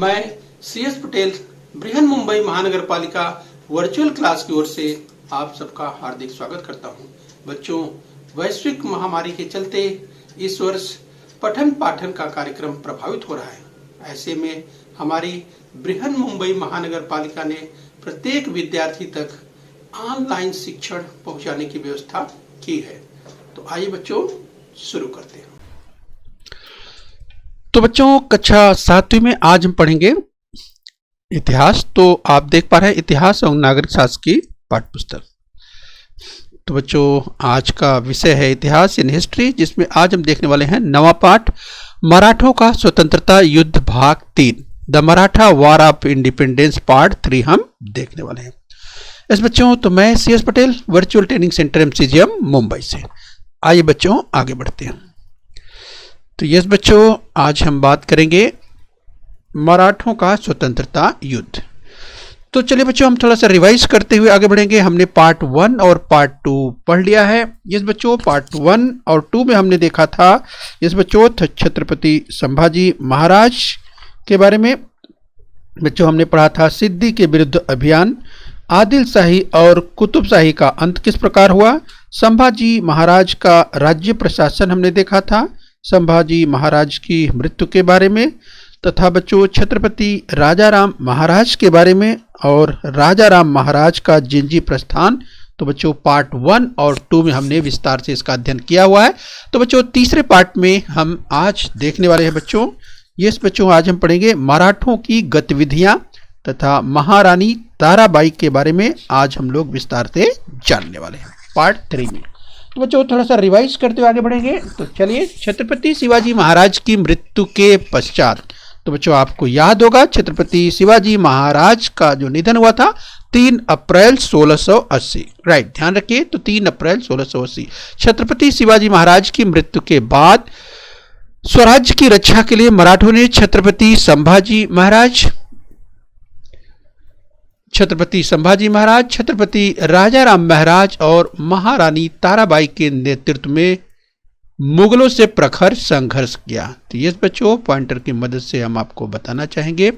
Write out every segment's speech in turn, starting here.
मैं CS पटेल बृहन मुंबई महानगर पालिका वर्चुअल क्लास की ओर से आप सबका हार्दिक स्वागत करता हूं। बच्चों, वैश्विक महामारी के चलते इस वर्ष पठन पाठन का कार्यक्रम प्रभावित हो रहा है। ऐसे में हमारी बृहन मुंबई महानगर पालिका ने प्रत्येक विद्यार्थी तक ऑनलाइन शिक्षण पहुंचाने की व्यवस्था की है। तो आइए बच्चों शुरू करते हैं। तो बच्चों, कक्षा 7वीं में आज हम पढ़ेंगे इतिहास। तो आप देख पा रहे हैं इतिहास और नागरिक शास्त्र की पाठ्य पुस्तक। तो बच्चों, आज का विषय है इतिहास इन हिस्ट्री, जिसमें आज हम देखने वाले हैं नवा पाठ मराठों का स्वतंत्रता युद्ध भाग 3 the Maratha war of independence part 3 हम देखने वाले हैं। इस बच्चों, तो मैं CS Patel virtual training centre MCGM Mumbai से। आइए बच्चों आगे बढ़ते हैं। तो यस बच्चों, आज हम बात करेंगे मराठों का स्वतंत्रता युद्ध। तो चलिए बच्चों, हम थोड़ा सा रिवाइज करते हुए आगे बढ़ेंगे। हमने पार्ट 1 और पार्ट 2 पढ़ लिया है। यस बच्चों, पार्ट 1 और 2 में हमने देखा था यस बच्चों छत्रपति संभाजी महाराज के बारे में। बच्चों, हमने पढ़ा था सिद्दी के विरुद्ध अभियान, आदिल शाही और कुतुब शाही का अंत किस प्रकार हुआ, संभाजी महाराज का राज्य प्रशासन हमने देखा था, संभाजी महाराज की मृत्यु के बारे में, तथा बच्चों छत्रपति राजाराम महाराज के बारे में और राजाराम महाराज का जिंजी प्रस्थान। तो बच्चों पार्ट 1 और 2 में हमने विस्तार से इसका अध्ययन किया हुआ है। तो बच्चों तीसरे पार्ट में हम आज देखने वाले हैं बच्चों। यस बच्चों, आज हम पढ़ेंगे मराठों की गतिविधियां तथा महारानी ताराबाई के बारे में आज हम लोग विस्तार से जानने वाले हैं पार्ट 3 में। तो बच्चों थोड़ा सा रिवाइज करते हुए आगे बढ़ेंगे। तो चलिए, छत्रपति शिवाजी महाराज की मृत्यु के पश्चात, तो बच्चों आपको याद होगा छत्रपति शिवाजी महाराज का जो निधन हुआ था 3 अप्रैल 1680। राइट, ध्यान रखिए। तो 3 अप्रैल 1680 छत्रपति शिवाजी महाराज की मृत्यु के बाद स्वराज्य की रक्षा के लिए मराठों ने छत्रपति संभाजी महाराज, छत्रपति राजाराम महाराज और महारानी ताराबाई के नेतृत्व में मुगलों से प्रखर संघर्ष किया। तो ये बच्चों पॉइंटर की मदद से हम आपको बताना चाहेंगे।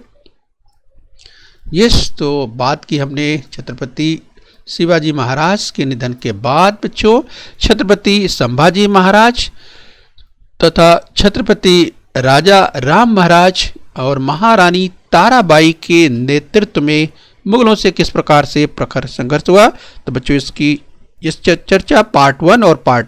यस, तो बात की हमने छत्रपति शिवाजी महाराज के निधन के बाद बच्चों छत्रपति संभाजी महाराज तथा छत्रपति राजा राम महाराज और महारानी ताराबाई के नेतृत्व में मुगलों से किस प्रकार से प्रखर संघर्ष हुआ। तो बच्चों इस चर्चा पार्ट 1 और पार्ट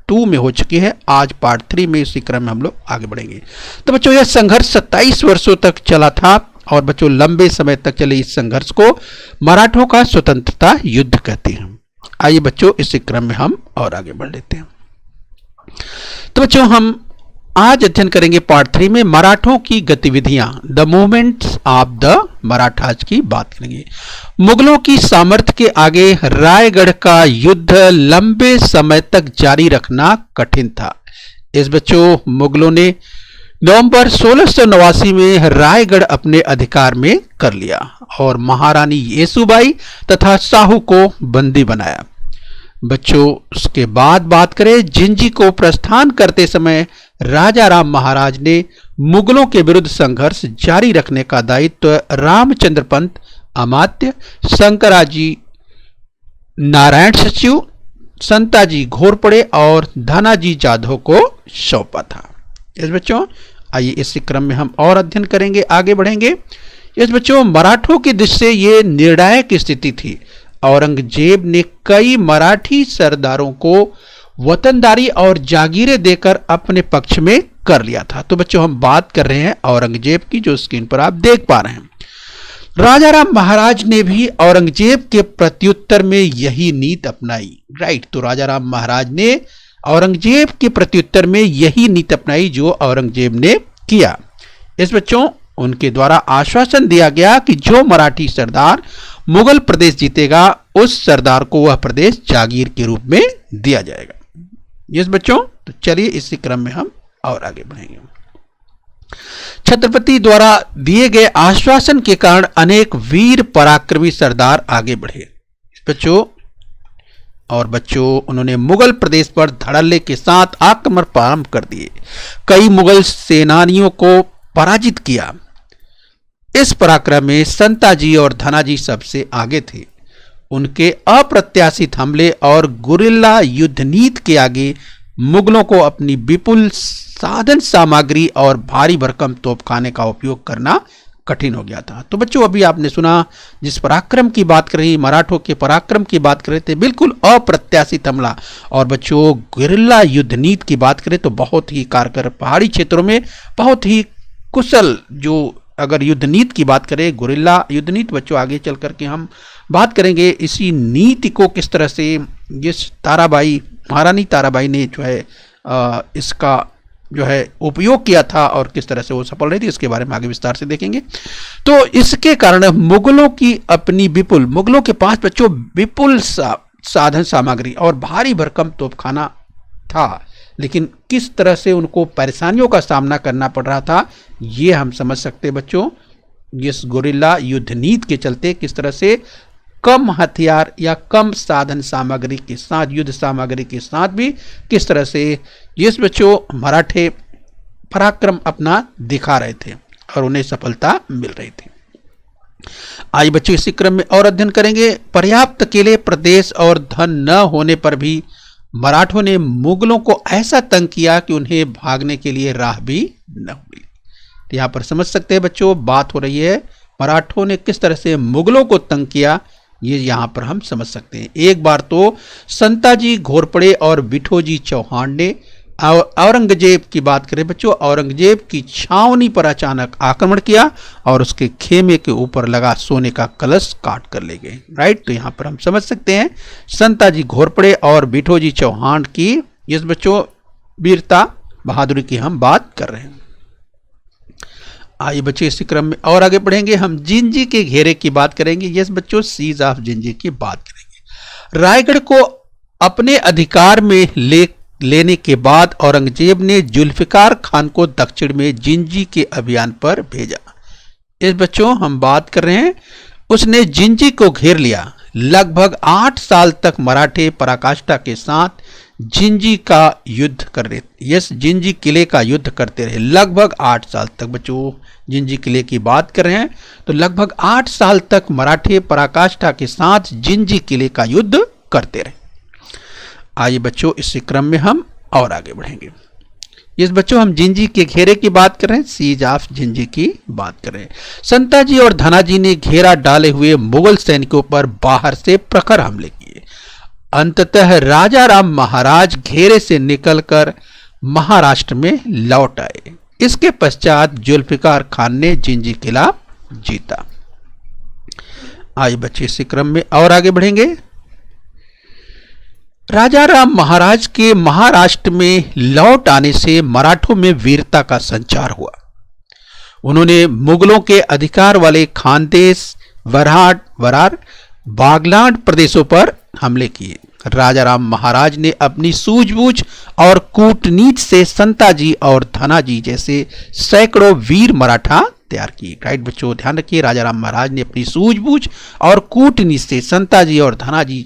2 में हो चुकी है। आज पार्ट 3 में इसी क्रम में हम लोग आगे बढ़ेंगे। तो बच्चों यह संघर्ष 27 वर्षों तक चला था और बच्चों लंबे समय तक चले इस संघर्ष को मराठों का स्वतंत्रता युद्ध कहते हैं। आइए बच्चों इसी क्रम में हम और आगे बढ़ लेते हैं। तो बच्चों हम आज अध्ययन करेंगे पार्ट 3 में मराठों की गतिविधियां, the movements of the Marathas की बात करेंगे। मुगलों की सामर्थ्य के आगे रायगढ़ का युद्ध लंबे समय तक जारी रखना कठिन था। इस बच्चों मुगलों ने नवंबर 1689 में रायगढ़ अपने अधिकार में कर लिया और महारानी येसुबाई तथा साहू को बंदी बनाया। बच्चों उसके बाद बात करें जिंजी को प्रस्थान करते समय राजाराम महाराज ने मुगलों के विरुद्ध संघर्ष जारी रखने का दायित्व रामचंद्र पंत अमात्य, शंकराजी नारायण सचिव, संताजी घोरपड़े और धनाजी जाधव को सौंपा था। इस बच्चों आइए इसी क्रम में हम और अध्ययन करेंगे, आगे बढ़ेंगे। इस बच्चों मराठों की दृष्टि से ये निर्णायक स्थिति थी। औरंगजेब ने कई मराठी सरदारों को वतनदारी और जागीरें देकर अपने पक्ष में कर लिया था। तो बच्चों हम बात कर रहे हैं औरंगजेब की, जो स्क्रीन पर आप देख पा रहे हैं। राजाराम महाराज ने भी औरंगजेब के प्रत्युत्तर में यही नीति अपनाई। राइट, तो राजाराम महाराज ने औरंगजेब के प्रत्युत्तर में यही नीति अपनाई जो औरंगजेब ने किया। इस बच्चों उनके द्वारा आश्वासन दिया गया कि जो मराठी सरदार मुगल प्रदेश जीतेगा उस सरदार को वह प्रदेश जागीर के रूप में दिया जाएगा। यस बच्चों, तो चलिए इसी क्रम में हम और आगे बढ़ेंगे। छत्रपति द्वारा दिए गए आश्वासन के कारण अनेक वीर पराक्रमी सरदार आगे बढ़े। बच्चों उन्होंने मुगल प्रदेश पर धड़ल्ले के साथ आक्रमण प्रारंभ कर दिए, कई मुगल सेनानियों को पराजित किया। इस पराक्रम में संताजी और धनाजी सबसे आगे थे। उनके अप्रत्याशित हमले और गुरिल्ला युद्ध नीति के आगे मुगलों को अपनी विपुल साधन सामग्री और भारी भरकम तोपखाने का उपयोग करना कठिन हो गया था। तो बच्चों, अभी आपने सुना जिस पराक्रम की बात कर रही, मराठों के पराक्रम की बात कर रहे थे, बिल्कुल अप्रत्याशित हमला। और बच्चों, गुरिल्ला युद्ध नीति की बात करें तो बहुत ही कारगर, पहाड़ी क्षेत्रों में बहुत ही कुशल, जो अगर युद्ध नीति की बात करें, गुरिल्ला युद्ध नीति, बच्चों आगे चल करके हम बात करेंगे इसी नीति को किस तरह से जिस ताराबाई, महारानी ताराबाई ने जो है इसका जो है उपयोग किया था और किस तरह से वो सफल रही थी, इसके बारे में आगे विस्तार से देखेंगे। तो इसके कारण मुगलों की अपनी विपुल, मुगलों के पास बच्चों विपुल साधन सामग्री और भारी भरकम तोपखाना था, लेकिन किस तरह से उनको परेशानियों का सामना करना पड़ रहा था, ये हम समझ सकते हैं बच्चों। इस गुरिल्ला युद्ध नीति के चलते किस तरह से कम हथियार या कम साधन सामग्री के साथ, युद्ध सामग्री के साथ भी किस तरह से जिस बच्चों मराठे पराक्रम अपना दिखा रहे थे और उन्हें सफलता मिल रही थी। आइए बच्चों, इसी क्रम में और अध्ययन करेंगे। पर्याप्त अकेले प्रदेश और धन न होने पर भी मराठों ने मुगलों को ऐसा तंग किया कि उन्हें भागने के लिए राह भी न मिली। तो यहाँ पर समझ सकते हैं बच्चों, बात हो रही है मराठों ने किस तरह से मुगलों को तंग किया, ये यहाँ पर हम समझ सकते हैं। एक बार तो संताजी घोरपड़े और बिठोजी चौहान ने औरंगजेब की बात करें बच्चों, औरंगजेब की छावनी पर अचानक आक्रमण किया और उसके खेमे के ऊपर लगा सोने का कलश काट कर ले गए। राइट, तो यहाँ पर हम समझ सकते हैं संताजी घोरपड़े और बिठोजी चौहान की इस बच्चों वीरता बहादुरी की हम बात कर रहे हैं। आइए बच्चे, इसी क्रम में और आगे बढ़ेंगे। हम जिंजी के घेरे की बात करेंगे। यस बच्चों, सीज ऑफ जिंजी की बात करेंगे। रायगढ़ को अपने अधिकार में लेने के बाद औरंगजेब ने जुल्फिकार खान को दक्षिण में जिंजी के अभियान पर भेजा। इस बच्चों हम बात कर रहे हैं, उसने जिंजी को घेर लिया। लगभग 8 साल तक मराठे पराकाष्ठा के साथ जिंजी का युद्ध कर रहे, यस जिंजी किले का युद्ध करते रहे। लगभग 8 साल तक बच्चों जिंजी किले की बात कर रहे हैं, तो लगभग 8 साल तक मराठे पराकाष्ठा के साथ जिंजी किले का युद्ध करते रहे। आइए बच्चों, इसी क्रम में हम और आगे बढ़ेंगे। इस बच्चों हम जिंजी के घेरे की बात कर रहे हैं, सीज ऑफ जिंजी की बात कर रहे हैं। संताजी और धनाजी ने घेरा डाले हुए मुगल सैनिकों पर बाहर से प्रखर हमले किए। अंततः राजा राम महाराज घेरे से निकलकर महाराष्ट्र में लौट आए। इसके पश्चात जुल्फिकार खान ने जिंजी किला जीता। आइए बच्चे, इसी क्रम में और आगे बढ़ेंगे। राजा राम महाराज के महाराष्ट्र में लौट आने से मराठों में वीरता का संचार हुआ। उन्होंने मुगलों के अधिकार वाले खानदेश, वरार, बागलान प्रदेशों पर हमले किए। राजा राम महाराज ने अपनी सूझबूझ और कूटनीति से संताजी और धनाजी जैसे सैकड़ों वीर मराठा तैयार किए। राइट बच्चों, ध्यान रखिए, राजा राम महाराज ने अपनी सूझबूझ और कूटनीति से संताजी और धनाजी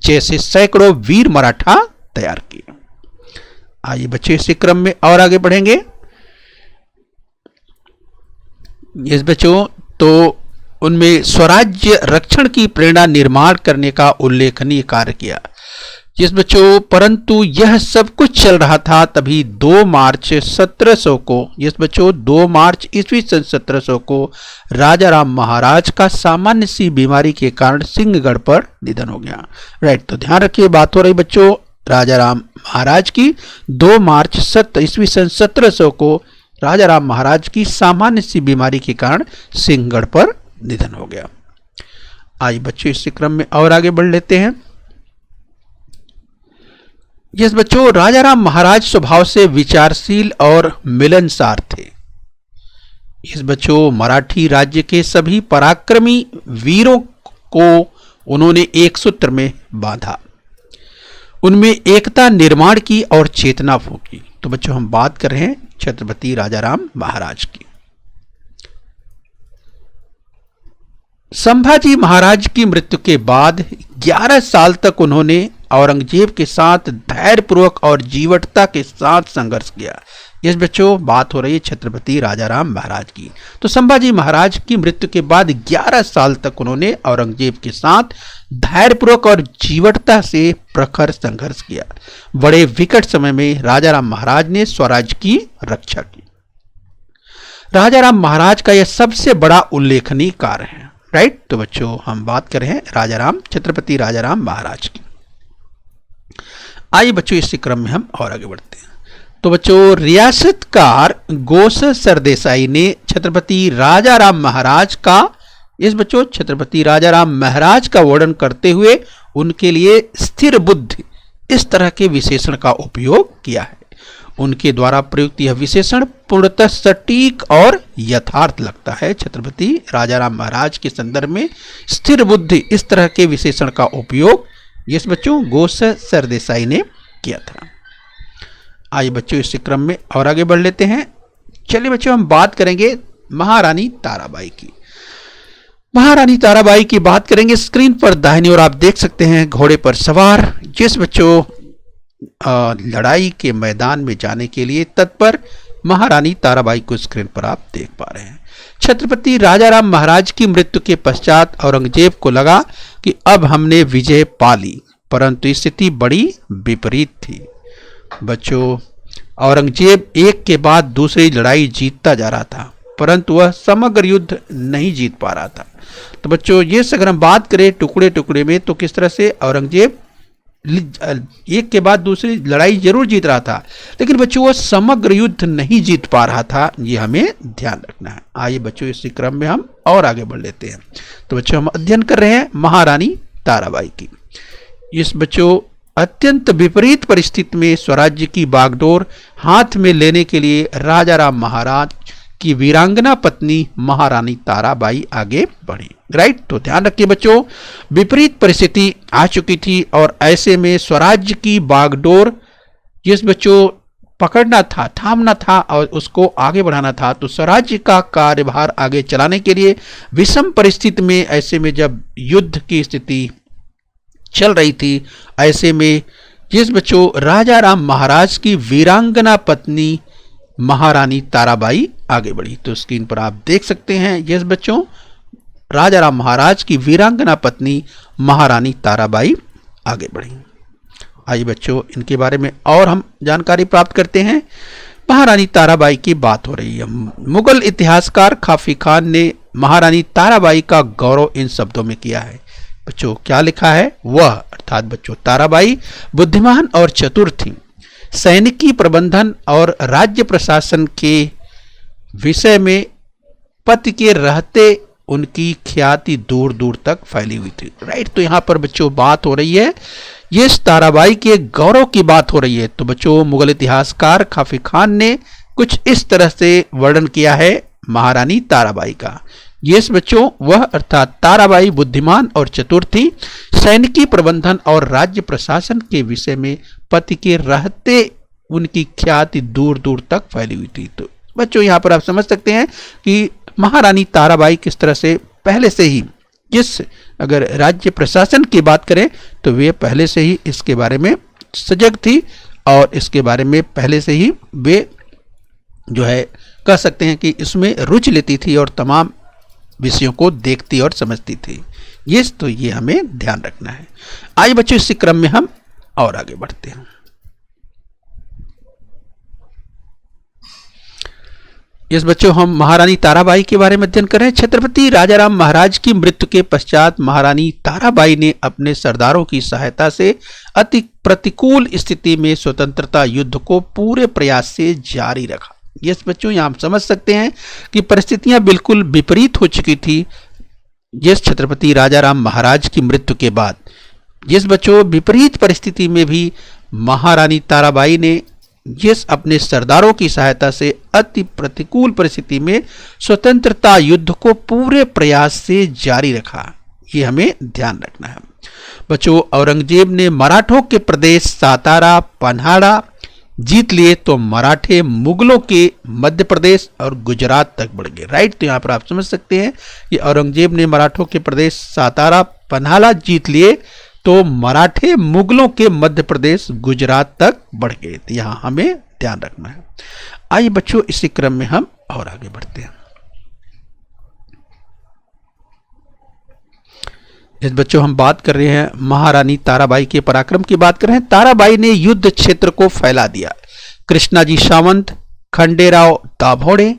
जैसे सैकड़ों वीर मराठा तैयार किए। आइए बच्चे, इसी क्रम में और आगे बढ़ेंगे। इस बच्चों तो उनमें स्वराज्य रक्षण की प्रेरणा निर्माण करने का उल्लेखनीय कार्य किया। जिस बच्चों, परंतु यह सब कुछ चल रहा था तभी 2 मार्च 1700 को, इस बच्चों 2 मार्च ईस्वी सन 1700 को राजा राम महाराज का सामान्य सी बीमारी के कारण सिंहगढ़ पर निधन हो गया। राइट, तो ध्यान रखिए, बात हो रही बच्चों राजा राम महाराज की 2 मार्च ईस्वी सन 1700 को राजा राम महाराज की सामान्य सी बीमारी के कारण सिंहगढ़ पर निधन हो गया। आइए बच्चों, इसी क्रम में और आगे बढ़ लेते हैं। यस बच्चों, राजा राम महाराज स्वभाव से विचारशील और मिलनसार थे। इस बच्चों मराठी राज्य के सभी पराक्रमी वीरों को उन्होंने एक सूत्र में बांधा, उनमें एकता निर्माण की और चेतना फूंकी। तो बच्चों हम बात कर रहे हैं छत्रपति राजा राम महाराज की। संभाजी महाराज की मृत्यु के बाद 11 साल तक उन्होंने औरंगजेब के साथ धैर्यपूर्वक और जीवटता के साथ संघर्ष किया। यस बच्चों, बात हो रही है छत्रपति राजाराम महाराज की। तो संभाजी महाराज की मृत्यु के बाद 11 साल तक उन्होंने औरंगजेब के साथ धैर्यपूर्वक और जीवटता से प्रखर संघर्ष किया। बड़े विकट समय में राजाराम महाराज ने स्वराज्य की रक्षा की। राजाराम महाराज का यह सबसे बड़ा उल्लेखनीय कार्य है, राइट। तो बच्चों हम बात कर रहे हैं छत्रपति राजाराम महाराज की। आइए बच्चों इसी क्रम में हम और आगे बढ़ते हैं। तो बच्चों रियासतकार गोस सरदेसाई ने छत्रपति राजाराम महाराज का छत्रपति राजाराम महाराज का वर्णन करते हुए उनके लिए स्थिर बुद्धि इस तरह के विशेषण का उपयोग किया है। उनके द्वारा प्रयुक्त यह विशेषण पूर्णतः सटीक और यथार्थ लगता है। छत्रपति राजाराम महाराज के संदर्भ में स्थिर बुद्धि इस तरह के विशेषण का उपयोग यस बच्चों गोस सरदेसाई ने किया था। आइए बच्चों इस क्रम में और आगे बढ़ लेते हैं। चलिए बच्चों हम बात करेंगे महारानी ताराबाई की। महारानी ताराबाई की बात करेंगे। स्क्रीन पर दाहिनी ओर आप देख सकते हैं घोड़े पर सवार जिस बच्चों लड़ाई के मैदान में जाने के लिए तत्पर महारानी ताराबाई को स्क्रीन पर आप देख पा रहे हैं। छत्रपति राजाराम महाराज की मृत्यु के पश्चात औरंगजेब को लगा कि अब हमने विजय पा ली, परंतु स्थिति बड़ी विपरीत थी। बच्चों औरंगजेब एक के बाद दूसरी लड़ाई जीतता जा रहा था, परंतु वह समग्र युद्ध नहीं जीत पा रहा था। तो बच्चों ये अगर हम बात करें टुकड़े टुकड़े में, तो किस तरह से औरंगजेब एक के बाद दूसरी लड़ाई जरूर जीत रहा था, लेकिन बच्चों वह समग्र युद्ध नहीं जीत पा रहा था, ये हमें ध्यान रखना है। आइए बच्चों इसी क्रम में हम और आगे बढ़ लेते हैं। तो बच्चों हम अध्ययन कर रहे हैं महारानी ताराबाई की। इस बच्चों अत्यंत विपरीत परिस्थिति में स्वराज्य की बागडोर हाथ में लेने के लिए राजाराम महाराज की वीरांगना पत्नी महारानी ताराबाई आगे बढ़ी, राइट। तो ध्यान रखिए बच्चों, विपरीत परिस्थिति आ चुकी थी और ऐसे में स्वराज्य की बागडोर जिस बच्चों पकड़ना था, थामना था और उसको आगे बढ़ाना था। तो स्वराज्य का कार्यभार आगे चलाने के लिए विषम परिस्थिति में, ऐसे में जब युद्ध की स्थिति चल रही थी, ऐसे में जिस बच्चों राजाराम महाराज की वीरांगना पत्नी महारानी ताराबाई आगे बढ़ी। तो स्क्रीन पर आप देख सकते हैं जिस बच्चों राजाराम महाराज की वीरांगना पत्नी महारानी ताराबाई आगे बढ़ी। आइए बच्चों इनके बारे में और हम जानकारी प्राप्त करते हैं। महारानी ताराबाई की बात हो रही है। मुगल इतिहासकार काफी खान ने महारानी ताराबाई का गौरव इन शब्दों में किया है। बच्चों क्या लिखा है? वह अर्थात बच्चों ताराबाई बुद्धिमान और चतुर थी। सैनिकी प्रबंधन और राज्य प्रशासन के विषय में पति के रहते उनकी ख्याति दूर दूर तक फैली हुई थी, राइट। तो यहाँ पर बच्चों बात हो रही है, ये गौरव की गौरव की बात हो रही है। तो बच्चों मुगल इतिहासकार काफी खान ने कुछ इस तरह से वर्णन किया है महारानी ताराबाई का। यस बच्चों वह अर्थात ताराबाई बुद्धिमान और चतुर थी। सैनिकी प्रबंधन और राज्य प्रशासन के विषय में पति के रहते उनकी ख्याति दूर दूर तक फैली हुई थी। तो बच्चों यहाँ पर आप समझ सकते हैं कि महारानी ताराबाई किस तरह से पहले से ही अगर राज्य प्रशासन की बात करें तो वे पहले से ही इसके बारे में सजग थी और इसके बारे में पहले से ही वे जो है कह सकते हैं कि इसमें रुचि लेती थी और तमाम विषयों को देखती और समझती थी। तो ये हमें ध्यान रखना है। आइए बच्चों इसी क्रम में हम और आगे बढ़ते हैं। इस बच्चों हम महारानी ताराबाई के बारे में अध्ययन करें। छत्रपति राजाराम महाराज की मृत्यु के पश्चात महारानी ताराबाई ने अपने सरदारों की सहायता से अति प्रतिकूल स्थिति में स्वतंत्रता युद्ध को पूरे प्रयास से जारी रखा। यस बच्चों यहाँ हम समझ सकते हैं कि परिस्थितियां बिल्कुल विपरीत हो चुकी थी जिस छत्रपति राजाराम महाराज की मृत्यु के बाद। जिस बच्चों विपरीत परिस्थिति में भी महारानी ताराबाई ने जिस अपने सरदारों की सहायता से अति प्रतिकूल परिस्थिति में स्वतंत्रता युद्ध को पूरे प्रयास से जारी रखा, ये हमें ध्यान रखना है। बच्चों औरंगजेब ने मराठों के प्रदेश सातारा पन्हाड़ा जीत लिए तो मराठे मुगलों के मध्य प्रदेश और गुजरात तक बढ़ गए, राइट। तो यहाँ पर आप समझ सकते हैं कि औरंगजेब ने मराठों के प्रदेश सातारा पन्हाड़ा जीत लिए तो मराठे मुगलों के मध्य प्रदेश गुजरात तक बढ़ गए। तो यहाँ हमें ध्यान रखना है। आइए बच्चों, इसी क्रम में हम और आगे बढ़ते हैं। इस बच्चों हम बात कर रहे हैं महारानी ताराबाई के पराक्रम की बात कर रहे हैं। ताराबाई ने युद्ध क्षेत्र को फैला दिया। कृष्णाजी सावंत, खंडेराव दाभोड़े,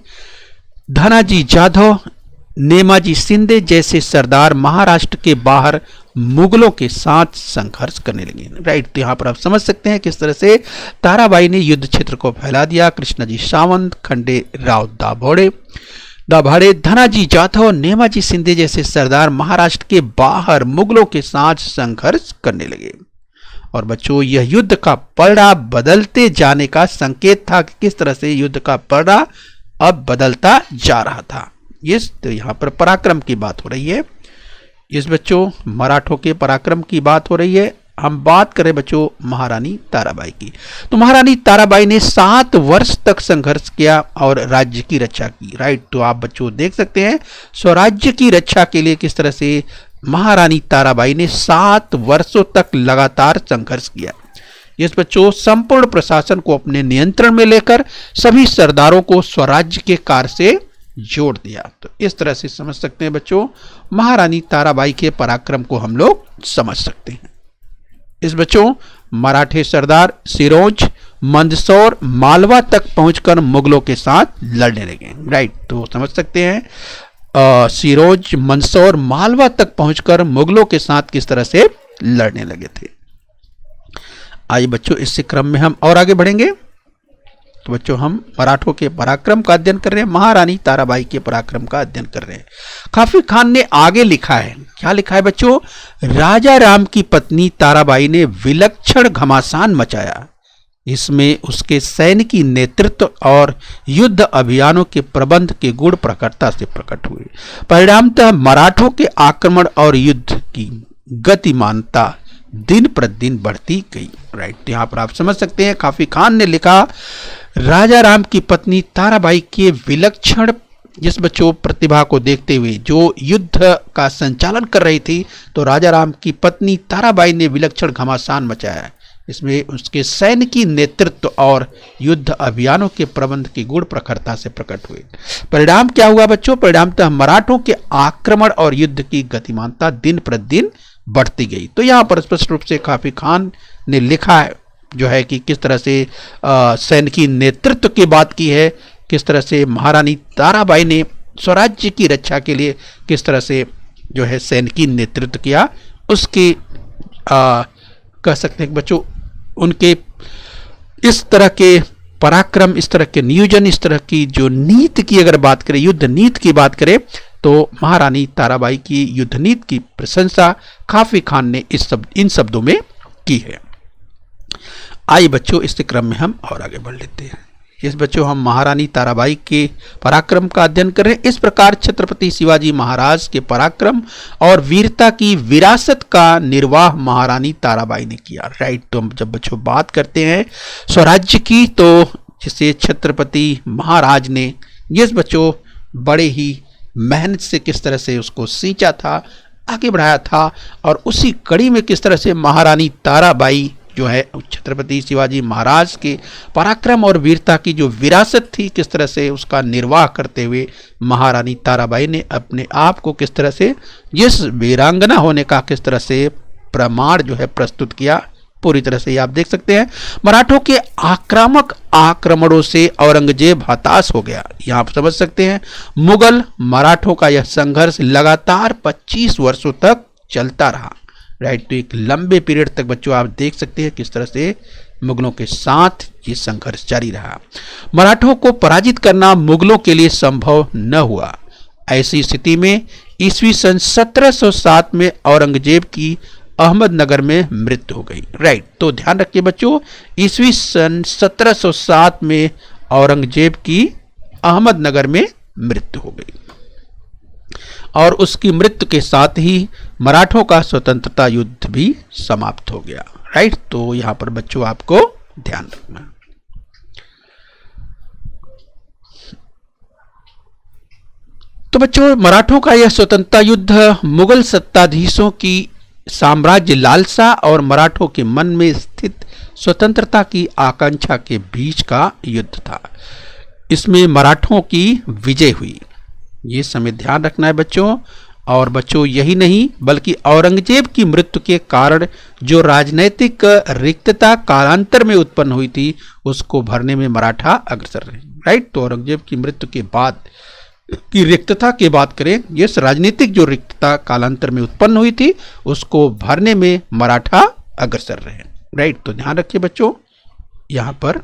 धनाजी जाधव, नेमाजी शिंदे जैसे सरदार महाराष्ट्र के बाहर मुगलों के साथ संघर्ष करने लगे। राइट, तो यहां पर आप समझ सकते हैं किस तरह से ताराबाई ने युद्ध क्षेत्र को फैला दिया। कृष्णाजी सावंत, खंडेराव दाभाड़े, धनाजी जाधव, नेमाजी शिंदे जैसे सरदार महाराष्ट्र के बाहर मुगलों के साथ संघर्ष करने लगे। और बच्चों, यह युद्ध का पलड़ा बदलते जाने का संकेत था कि किस तरह से युद्ध का पलड़ा अब बदलता जा रहा था। तो यहां पर पराक्रम की बात हो रही है। इस बच्चों मराठों के पराक्रम की बात हो रही है। हम बात करें बच्चों महारानी ताराबाई की, तो महारानी ताराबाई ने 7 वर्ष तक संघर्ष किया और राज्य की रक्षा की। राइट, तो आप बच्चों देख सकते हैं स्वराज्य की रक्षा के लिए किस तरह से महारानी ताराबाई ने 7 वर्षों तक लगातार संघर्ष किया। इस बच्चों संपूर्ण प्रशासन को अपने नियंत्रण में लेकर सभी सरदारों को स्वराज्य के कार्य से जोड़ दिया। तो इस तरह से समझ सकते हैं बच्चों, महारानी ताराबाई के पराक्रम को हम लोग समझ सकते हैं। इस बच्चों मराठे सरदार सिरोंज, मंदसौर, मालवा तक पहुंचकर मुगलों के साथ लड़ने लगे। राइट, तो समझ सकते हैं सिरोंज, मंदसौर, मालवा तक पहुंचकर मुगलों के साथ किस तरह से लड़ने लगे थे। आइए बच्चों, इस क्रम में हम और आगे बढ़ेंगे। तो बच्चों हम मराठों के पराक्रम का अध्ययन कर रहे हैं, महारानी ताराबाई के पराक्रम का अध्ययन कर रहे हैं। काफी खान ने आगे लिखा है, क्या लिखा है बच्चों? राजा राम की पत्नी ताराबाई ने विलक्षण घमासान मचाया। इसमें उसके सैनिकी नेतृत्व और युद्ध अभियानों के प्रबंध के गुण प्रखरता से प्रकट हुए। परिणामतः मराठों के आक्रमण और युद्ध की गतिमानता दिन प्रतिदिन बढ़ती गई। राइट, तो यहां पर आप समझ सकते हैं काफी खान ने लिखा, राजा राम की पत्नी ताराबाई के विलक्षण जिस बच्चों प्रतिभा को देखते हुए जो युद्ध का संचालन कर रही थी, तो राजा राम की पत्नी ताराबाई ने विलक्षण घमासान मचाया। इसमें उसके सैनिकी नेतृत्व और युद्ध अभियानों के प्रबंध की गुण प्रखरता से प्रकट हुए। परिणाम क्या हुआ बच्चों? परिणामतः मराठों के आक्रमण और युद्ध की गतिमानता दिन प्रतिदिन बढ़ती गई। तो यहाँ पर स्पष्ट रूप से काफी खान ने लिखा है जो है कि किस तरह से सैनिकी नेतृत्व की बात की है, किस तरह से महारानी ताराबाई ने स्वराज्य की रक्षा के लिए किस तरह से जो है सैनिकी नेतृत्व किया। उसके कह सकते हैं बच्चों उनके इस तरह के पराक्रम, इस तरह के नियोजन, इस तरह की जो नीति की अगर बात करें, युद्ध नीति की बात करें, तो महारानी ताराबाई की युद्ध नीति की प्रशंसा काफी खान ने इन शब्दों में की है। आइए बच्चों, इस क्रम में हम और आगे बढ़ लेते हैं। इस बच्चों हम महारानी ताराबाई के पराक्रम का अध्ययन कर रहे हैं। इस प्रकार छत्रपति शिवाजी महाराज के पराक्रम और वीरता की विरासत का निर्वाह महारानी ताराबाई ने किया। राइट, तो हम जब बच्चों बात करते हैं स्वराज्य की, तो जिसे छत्रपति महाराज ने जिस बच्चों बड़े ही मेहनत से किस तरह से उसको सींचा था, आगे बढ़ाया था, और उसी कड़ी में किस तरह से महारानी ताराबाई जो है छत्रपति शिवाजी महाराज के पराक्रम और वीरता की जो विरासत थी, किस तरह से उसका निर्वाह करते हुए महारानी ताराबाई ने अपने आप को किस तरह से जिस वीरांगना होने का किस तरह से प्रमाण जो है प्रस्तुत किया। पूरी तरह से आप देख सकते हैं मराठों के आक्रामक आक्रमणों से औरंगजेब हताश हो गया। यहाँ आप समझ सकते हैं मुगल मराठों का यह संघर्ष लगातार 25 वर्षों तक चलता रहा। राइट, तो एक लंबे पीरियड तक बच्चों आप देख सकते हैं किस तरह से मुगलों के साथ ये संघर्ष जारी रहा। मराठों को पराजित करना मुगलों के लिए संभव न हुआ। ऐसी स्थिति में ईस्वी सन 1707 में औरंगजेब की अहमदनगर में मृत्यु हो गई। राइट, तो ध्यान रखिए बच्चों, ईस्वी सन 1707 में औरंगजेब की अहमदनगर में मृत्यु हो गई और उसकी मृत्यु के साथ ही मराठों का स्वतंत्रता युद्ध भी समाप्त हो गया। राइट, तो यहां पर बच्चों आपको ध्यान रखना। तो बच्चों मराठों का यह स्वतंत्रता युद्ध मुगल सत्ताधीशों की साम्राज्य लालसा और मराठों के मन में स्थित स्वतंत्रता की आकांक्षा के बीच का युद्ध था। इसमें मराठों की विजय हुई। ये समय ध्यान रखना है बच्चों। और बच्चों यही नहीं बल्कि औरंगजेब की मृत्यु के कारण जो राजनैतिक रिक्तता कालांतर में उत्पन्न हुई थी उसको भरने में मराठा अग्रसर रहे। राइट, तो औरंगजेब की मृत्यु के बाद की रिक्तता की बात करें, ये राजनीतिक जो रिक्तता कालांतर में उत्पन्न हुई थी उसको भरने में मराठा अग्रसर रहे। राइट, तो ध्यान रखिए बच्चों। यहां पर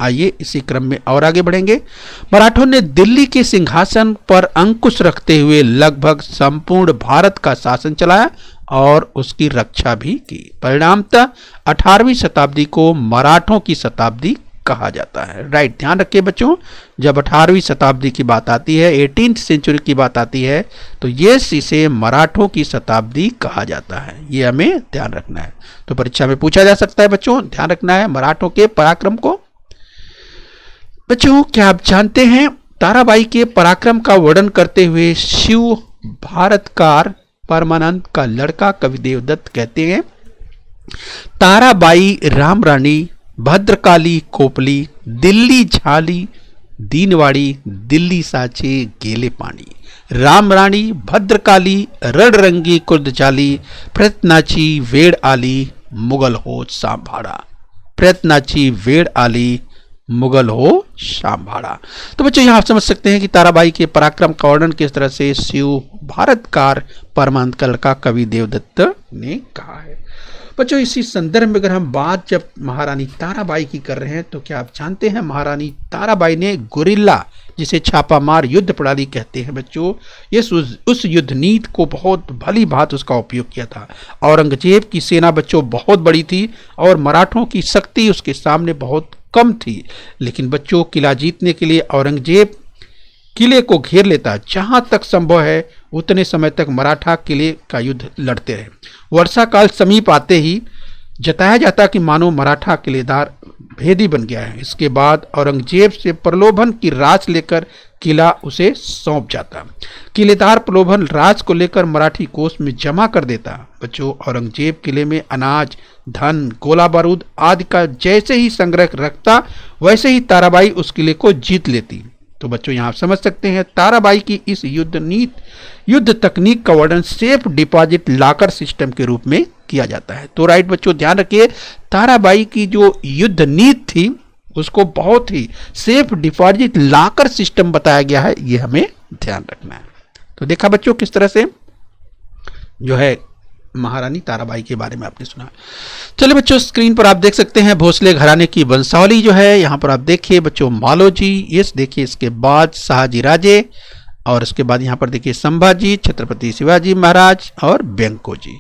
आइए इसी क्रम में और आगे बढ़ेंगे। मराठों ने दिल्ली के सिंहासन पर अंकुश रखते हुए लगभग संपूर्ण भारत का शासन चलाया और उसकी रक्षा भी की। परिणामतः 18वीं शताब्दी को मराठों की शताब्दी कहा जाता है। राइट, ध्यान रखिए बच्चों, जब 18वीं शताब्दी की बात आती है, 18th सेंचुरी की बात आती है, तो ये इसे मराठों की शताब्दी कहा जाता है। ये हमें ध्यान रखना है। तो परीक्षा में पूछा जा सकता है बच्चों, ध्यान रखना है मराठों के पराक्रम को। बच्चों क्या आप जानते हैं ताराबाई के पराक्रम का वर्णन करते हुए शिव भारतकार परमानंद का लड़का कवि देवदत्त कहते हैं, ताराबाई राम रानी भद्रकाली कोपली दिल्ली झाली दीनवाड़ी दिल्ली साचे गेले पानी, राम रानी भद्रकाली रणरंगी कुर्दचाली प्रयत्नाची वेड़ आली मुगल हो सांभाड़ा, प्रयत्नाची वेड़ आली मुगल हो सांभाड़ा। तो बच्चों यहां आप समझ सकते हैं कि ताराबाई के पराक्रम का वर्णन किस तरह से शिव भारतकार परमानंद का लड़का कवि देवदत्त ने कहा है। बच्चों इसी संदर्भ में अगर हम बात जब महारानी ताराबाई की कर रहे हैं तो क्या आप जानते हैं महारानी ताराबाई ने गुरिल्ला, जिसे छापामार युद्ध प्रणाली कहते हैं बच्चों, ये उस युद्ध नीति को बहुत भली भांति उसका उपयोग किया था। औरंगजेब की सेना बच्चों बहुत बड़ी थी और मराठों की शक्ति उसके सामने बहुत कम थी, लेकिन बच्चों किला जीतने के लिए औरंगजेब किले को घेर लेता, जहां तक संभव है उतने समय तक मराठा किले का युद्ध लड़ते रहे। वर्षा काल समीप आते ही जताया जाता कि मानो मराठा किलेदार भेदी बन गया है। इसके बाद औरंगजेब से प्रलोभन की राश लेकर किला उसे सौंप जाता। किलेदार प्रलोभन राज को लेकर मराठी कोष में जमा कर देता। बच्चों औरंगजेब किले में अनाज, धन, गोला बारूद आदि का जैसे ही संग्रह रखता वैसे ही ताराबाई उस किले को जीत लेती। तो बच्चों यहाँ आप समझ सकते हैं ताराबाई की इस युद्ध तकनीक का वर्णन सेफ डिपॉजिट लॉकर सिस्टम के रूप में किया जाता है। तो राइट बच्चों ध्यान रखिए, ताराबाई की जो युद्ध नीति थी उसको बहुत ही सेफ डिपॉजिट लॉकर सिस्टम बताया गया है, ये हमें ध्यान रखना है। तो देखा बच्चों किस तरह से जो है महारानी ताराबाई के बारे में आपने सुना। चलिए बच्चों स्क्रीन पर आप देख सकते हैं भोसले घराने की वंशावली जो है, यहाँ पर आप देखिए बच्चों मालोजी, ये देखिए, इसके बाद शाहजी राजे और इसके बाद यहाँ पर देखिए संभाजी, छत्रपति शिवाजी महाराज और बैंको जी।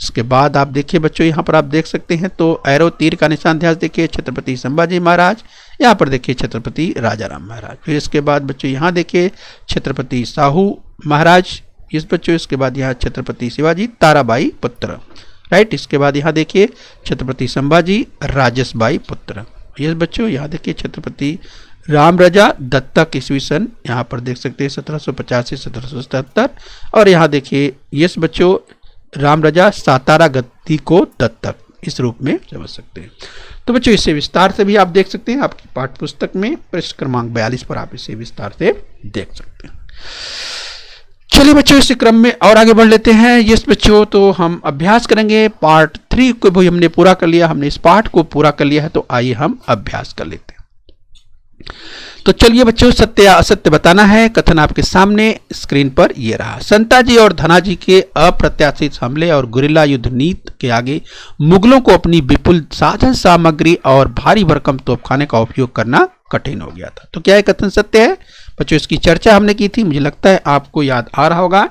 इसके बाद आप देखिए बच्चों यहाँ पर आप देख सकते हैं तो एरो तीर का निशान ध्यान देखिए छत्रपति संभाजी महाराज, यहाँ पर देखिए छत्रपति राजाराम महाराज। फिर इसके बाद बच्चों यहाँ देखिए छत्रपति साहू महाराज, इस बच्चों इसके बाद यहाँ छत्रपति शिवाजी ताराबाई पुत्र। राइट, इसके बाद यहाँ देखिए छत्रपति संभाजी राजसबाई पुत्र। ये बच्चों यहाँ देखिए छत्रपति राम राजा दत्तक ईस्वी सन, यहाँ पर देख सकते हैं 1750 से 1777। और यहाँ देखिए ये बच्चों राम राजा सातारा गद्दी को दत्तक, इस रूप में समझ सकते हैं। तो बच्चों इसे विस्तार से भी आप देख सकते हैं, आपकी पाठ्य पुस्तक में पृष्ठ क्रमांक 42 पर आप इसे विस्तार से देख सकते हैं। चलिए बच्चों इस क्रम में और आगे बढ़ लेते हैं। यस बच्चों तो हम अभ्यास करेंगे पार्ट 3 को भी हमने पूरा कर लिया, हमने इस पाठ को पूरा कर लिया है, तो आइए हम अभ्यास कर लेते हैं। तो चलिए बच्चों सत्य या असत्य बताना है। कथन आपके सामने स्क्रीन पर ये रहा। संताजी और धनाजी के अप्रत्याशित हमले और गुरिल्ला युद्ध नीति के आगे मुगलों को अपनी विपुल साधन सामग्री और भारी भरकम तोपखाने का उपयोग करना कठिन हो गया था। तो क्या ये कथन सत्य है बच्चों? इसकी चर्चा हमने की थी, मुझे लगता है आपको याद आ रहा होगा।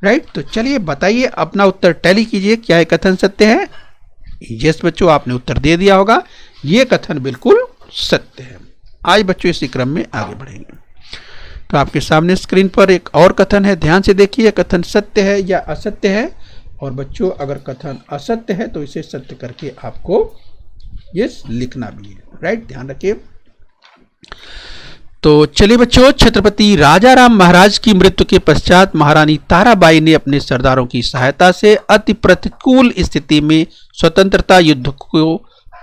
राइट, तो चलिए बताइए, अपना उत्तर टैली कीजिए, क्या ये कथन सत्य है? यस बच्चों आपने उत्तर दे दिया होगा, ये कथन बिल्कुल सत्य है। आज बच्चों इसी क्रम में आगे बढ़ेंगे। तो आपके सामने स्क्रीन पर एक और कथन है, ध्यान से देखिए कथन सत्य है या असत्य है। और बच्चों अगर कथन असत्य है तो इसे सत्य करके आपको ये लिखना भी है। राइट, ध्यान रखिए। तो चलिए बच्चों, छत्रपति राजाराम महाराज की मृत्यु के पश्चात महारानी ताराबाई ने अपने सरदारों की सहायता से अति प्रतिकूल स्थिति में स्वतंत्रता युद्ध को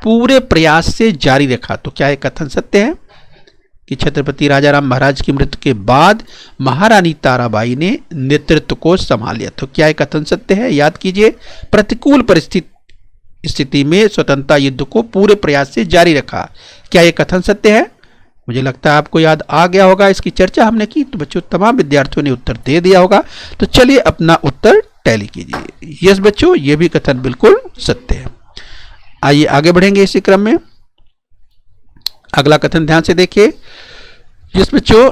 पूरे प्रयास से जारी रखा। तो क्या यह कथन सत्य है? कि छत्रपति राजाराम महाराज की मृत्यु के बाद महारानी ताराबाई ने नेतृत्व को संभाल लिया। तो क्या यह कथन सत्य है? याद कीजिए, प्रतिकूल स्थिति में स्वतंत्रता युद्ध को पूरे प्रयास से जारी रखा। क्या यह कथन सत्य है? मुझे लगता है आपको याद आ गया होगा, इसकी चर्चा हमने की। तो बच्चों तमाम विद्यार्थियों ने उत्तर दे दिया होगा। तो चलिए अपना उत्तर टैली कीजिए। यस बच्चों, यह भी कथन बिल्कुल सत्य है। आइए आगे बढ़ेंगे इसी क्रम में। अगला कथन ध्यान से देखिए। यस बच्चों,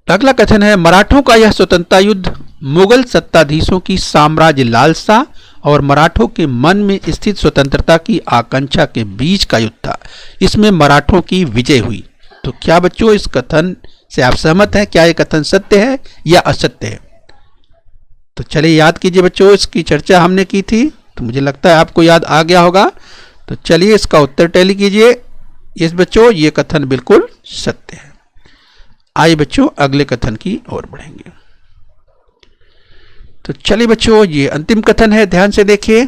अगला कथन है, मराठों का यह स्वतंत्रता युद्ध मुगल सत्ताधीशों की साम्राज्य लालसा और मराठों के मन में स्थित स्वतंत्रता की आकांक्षा के बीच का युद्ध था। इसमें मराठों की विजय हुई। तो क्या बच्चों इस कथन से आप सहमत हैं? क्या यह कथन सत्य है या असत्य है? तो चलिए याद कीजिए बच्चों, इसकी चर्चा हमने की थी, तो मुझे लगता है आपको याद आ गया होगा। तो चलिए इसका उत्तर टैली कीजिए। इस बच्चों ये कथन बिल्कुल सत्य है। आइए बच्चों अगले कथन की ओर बढ़ेंगे। तो चलिए बच्चों ये अंतिम कथन है, ध्यान से देखिए।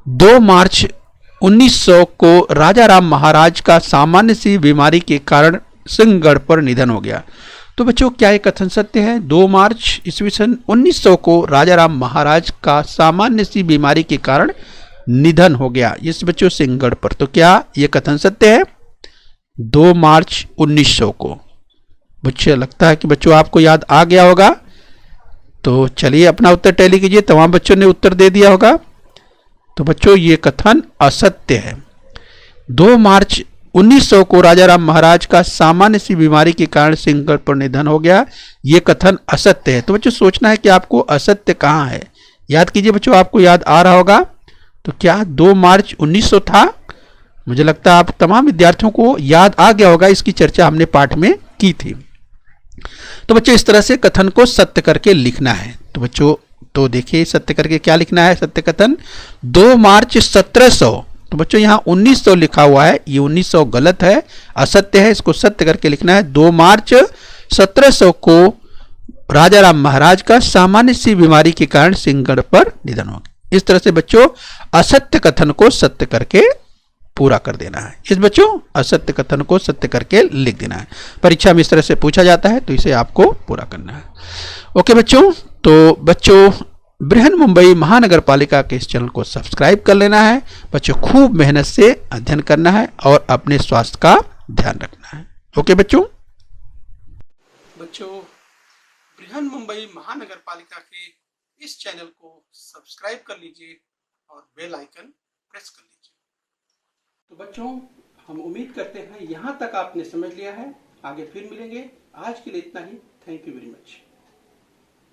2 मार्च 1900 को राजाराम महाराज का सामान्य सी बीमारी के कारण सिंहगढ़ पर निधन हो गया। तो बच्चों क्या यह कथन सत्य है? 2 मार्च ईस्वी सन 1900 को राजाराम महाराज का सामान्य सी बीमारी के कारण निधन हो गया, इस बच्चों सिंहगढ़ पर। तो क्या यह कथन सत्य है? 2 मार्च 1900 को। मुझे लगता है कि बच्चों आपको याद आ गया होगा। तो चलिए अपना उत्तर टैली कीजिए। तमाम बच्चों ने उत्तर दे दिया होगा। तो बच्चों ये कथन असत्य है। 2 मार्च 1900 को राजाराम महाराज का सामान्य सी बीमारी के कारण सिंहगढ़ पर निधन हो गया, ये कथन असत्य है। तो बच्चों सोचना है कि आपको असत्य कहाँ है। याद कीजिए बच्चों, आपको याद आ रहा होगा। तो क्या 2 मार्च 1900 था? मुझे लगता है आप तमाम विद्यार्थियों को याद आ गया होगा, इसकी चर्चा हमने पाठ में की थी। तो बच्चों इस तरह से कथन को सत्य करके लिखना है। तो बच्चों तो देखिए सत्य करके क्या लिखना है। सत्य कथन 2 मार्च 1700। तो बच्चों यहाँ 1900 लिखा हुआ है, ये 1900 गलत है, असत्य है। इसको सत्य करके लिखना है। 2 मार्च 1700 को राजाराम महाराज का सामान्य सी बीमारी के कारण सिंहगढ़ पर निधन हो गया। इस तरह से बच्चों असत्य कथन को सत्य करके पूरा कर देना है। इस बच्चों असत्य कथन को सत्य करके लिख देना है। परीक्षा में इस तरह से पूछा जाता है, तो इसे आपको पूरा करना है। ओके बच्चों, तो बच्चों बृहन मुंबई महानगर पालिका के इस चैनल को सब्सक्राइब कर लेना है। बच्चों खूब मेहनत से अध्ययन करना है और अपने स्वास्थ्य का ध्यान रखना है। ओके बच्चों बृहन मुंबई महानगर पालिका के इस चैनल को सब्सक्राइब कर लीजिए और बेल आइकन प्रेस कर लीजिए। तो बच्चों हम उम्मीद करते हैं यहाँ तक आपने समझ लिया है। आगे फिर मिलेंगे। आज के लिए इतना ही। Thank you very much.